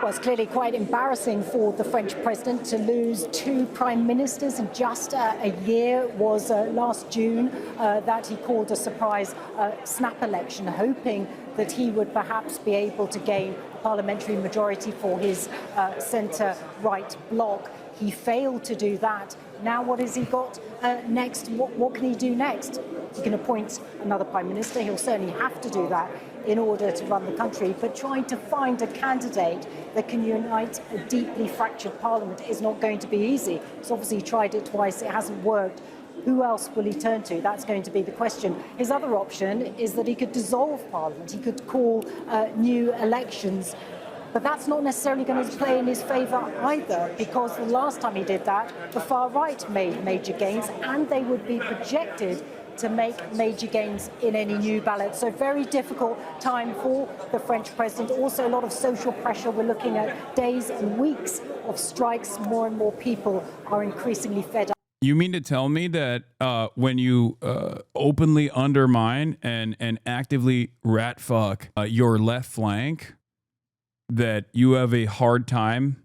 Well, it's clearly quite embarrassing for the French president to lose two prime ministers in just a year. Was last June that he called a surprise snap election, hoping that he would perhaps be able to gain a parliamentary majority for his centre-right bloc. He failed to do that. Now what has he got next? What can he do next? He can appoint another prime minister. He'll certainly have to do that in order to run the country. But trying to find a candidate that can unite a deeply fractured parliament is not going to be easy. He's obviously tried it twice. It hasn't worked. Who else will he turn to? That's going to be the question. His other option is that he could dissolve parliament. He could call new elections. But that's not necessarily going to play in his favour either, because the last time he did that, the far right made major gains, and they would be projected to make major gains in any new ballot. So very difficult time for the French president. Also a lot of social pressure. We're looking at days and weeks of strikes. More and more people are increasingly fed up. You mean to tell me that when you openly undermine and actively rat fuck your left flank, that you have a hard time?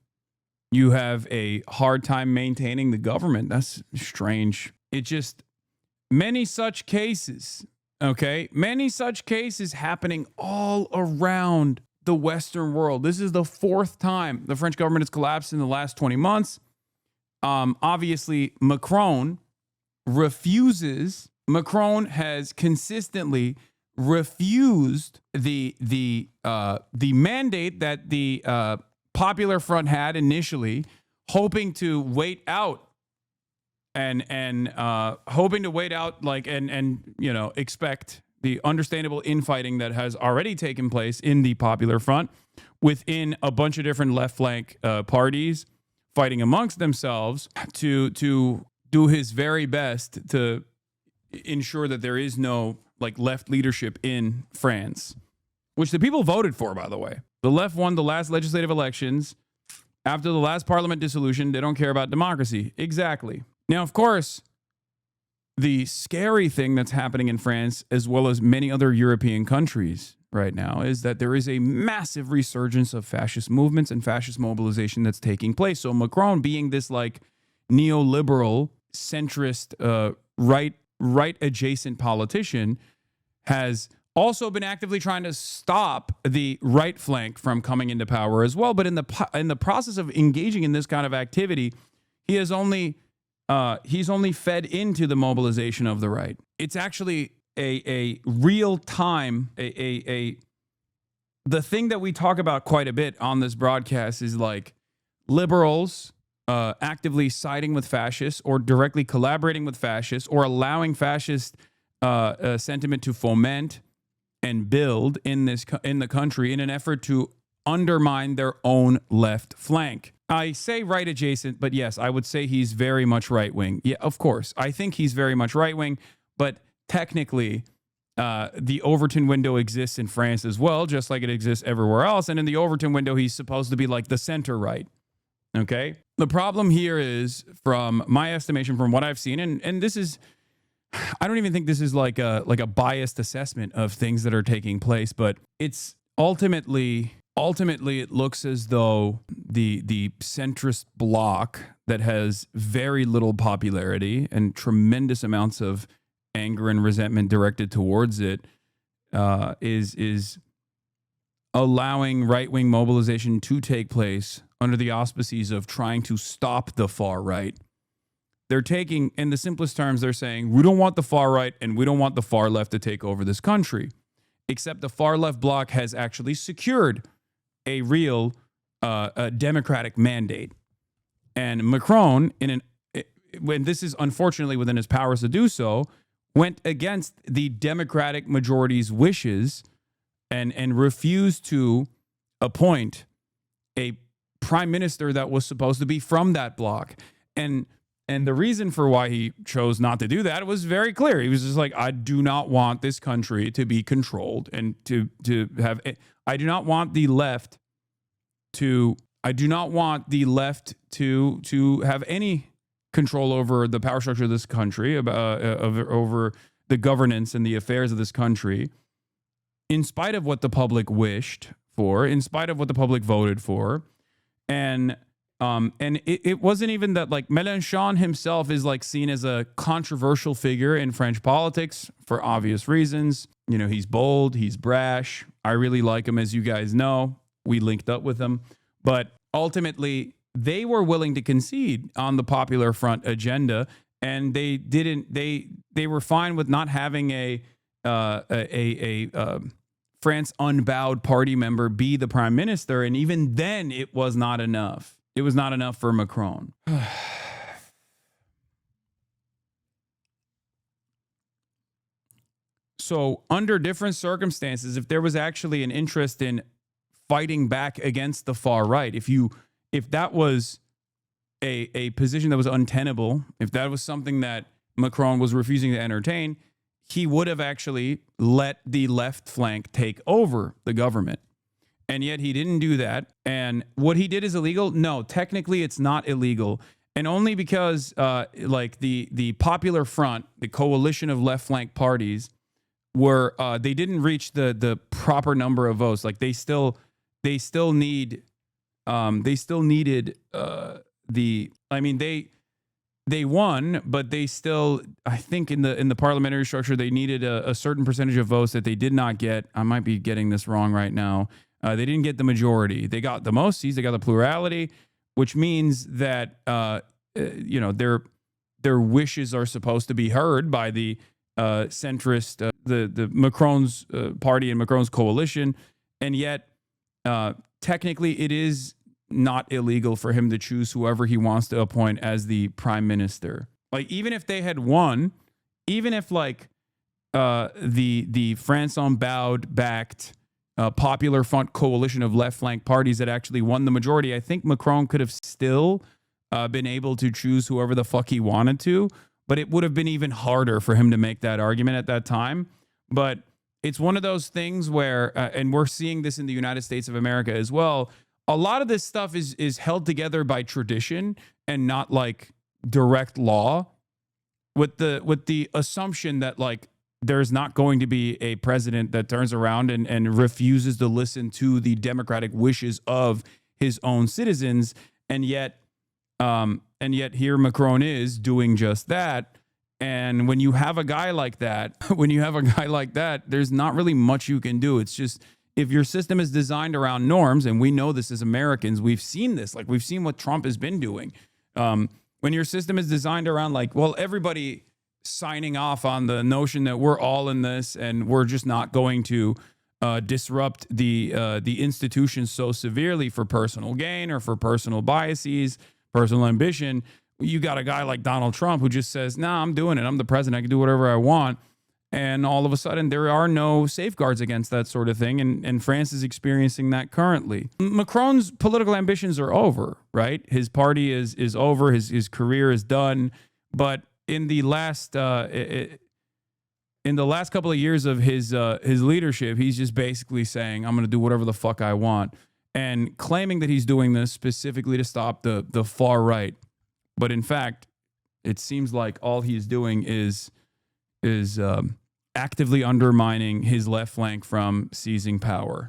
You have a hard time maintaining the government? That's strange. It just, many such cases, okay? Many such cases happening all around the Western world. This is the fourth time the French government has collapsed in the last 20 months. Obviously, Macron has consistently refused the mandate that the Popular Front had initially, hoping to wait out and expect the understandable infighting that has already taken place in the Popular Front within a bunch of different left flank parties fighting amongst themselves to do his very best to ensure that there is no left leadership in France, which the people voted for, by the way. The left won the last legislative elections after the last parliament dissolution. They don't care about democracy. Exactly. Now, of course, the scary thing that's happening in France, as well as many other European countries right now, is that there is a massive resurgence of fascist movements and fascist mobilization that's taking place. So Macron, being this neoliberal, centrist, right adjacent politician, has also been actively trying to stop the right flank from coming into power as well. But in the process of engaging in this kind of activity, he's only fed into the mobilization of the right. It's actually a real time, the thing that we talk about quite a bit on this broadcast is liberals actively siding with fascists or directly collaborating with fascists or allowing fascist sentiment to foment and build in the country in an effort to undermine their own left flank. I say right adjacent, but yes, I would say he's very much right wing. Yeah, of course. I think he's very much right wing, but technically the Overton window exists in France as well, just like it exists everywhere else. And in the Overton window, he's supposed to be the center right. Okay. The problem here is, from my estimation, from what I've seen, and this is, I don't even think this is like a biased assessment of things that are taking place, but it's ultimately it looks as though the centrist bloc that has very little popularity and tremendous amounts of anger and resentment directed towards it is allowing right-wing mobilization to take place under the auspices of trying to stop the far right. They're taking, in the simplest terms, they're saying, we don't want the far right and we don't want the far left to take over this country. Except the far left bloc has actually secured a real democratic mandate. And Macron, when this is unfortunately within his powers to do so, went against the democratic majority's wishes and refused to appoint a prime minister that was supposed to be from that bloc. And the reason for why he chose not to do that was very clear. He was just I do not want this country to be controlled and to have, I do not want the left to have any control over the power structure of this country, over the governance and the affairs of this country, in spite of what the public wished for, in spite of what the public voted for. And it wasn't even that, like, Mélenchon himself is like seen as a controversial figure in French politics for obvious reasons. You know, he's bold, he's brash. I really like him, as you guys know. We linked up with him. But ultimately, they were willing to concede on the Popular Front agenda, and they didn't. They were fine with not having a France unbowed party member be the prime minister, and even then, it was not enough. It was not enough for Macron. So, under different circumstances, if there was actually an interest in fighting back against the far right, if that was a position that was untenable, if that was something that Macron was refusing to entertain, he would have actually let the left flank take over the government. And yet he didn't do that. And what he did is illegal? No, technically it's not illegal. And only because like the Popular Front, the coalition of left flank parties, were they didn't reach the proper number of votes. Like they still needed they won, but they still, I think in the parliamentary structure, they needed a certain percentage of votes that they did not get. I might be getting this wrong right now. They didn't get the majority. They got the most seats. They got the plurality, which means that you know, their wishes are supposed to be heard by the centrist, the Macron's party and Macron's coalition, and yet technically it is not illegal for him to choose whoever he wants to appoint as the prime minister. Like, even if they had won, even if like the France Unbowed backed Popular Front coalition of left flank parties that actually won the majority, I think Macron could have still been able to choose whoever the fuck he wanted to, but it would have been even harder for him to make that argument at that time. But it's one of those things where, and we're seeing this in the United States of America as well, a lot of this stuff is held together by tradition and not like direct law, with the assumption that like there's not going to be a president that turns around and refuses to listen to the democratic wishes of his own citizens. And yet here Macron is doing just that. And when you have a guy like that, there's not really much you can do. It's just, if your system is designed around norms, and we know this as Americans, we've seen this, like we've seen what Trump has been doing. When your system is designed around like, well, everybody signing off on the notion that we're all in this and we're just not going to disrupt the institutions so severely for personal gain or for personal biases, personal ambition, you got a guy like Donald Trump who just says, nah, I'm doing it. I'm the president. I can do whatever I want. And all of a sudden, there are no safeguards against that sort of thing. And France is experiencing that currently. Macron's political ambitions are over, right? His party is over. His career is done. But in the last couple of years of his leadership, he's just basically saying, I'm going to do whatever the fuck I want, and claiming that he's doing this specifically to stop the far right. But in fact, it seems like all he's doing is actively undermining his left flank from seizing power.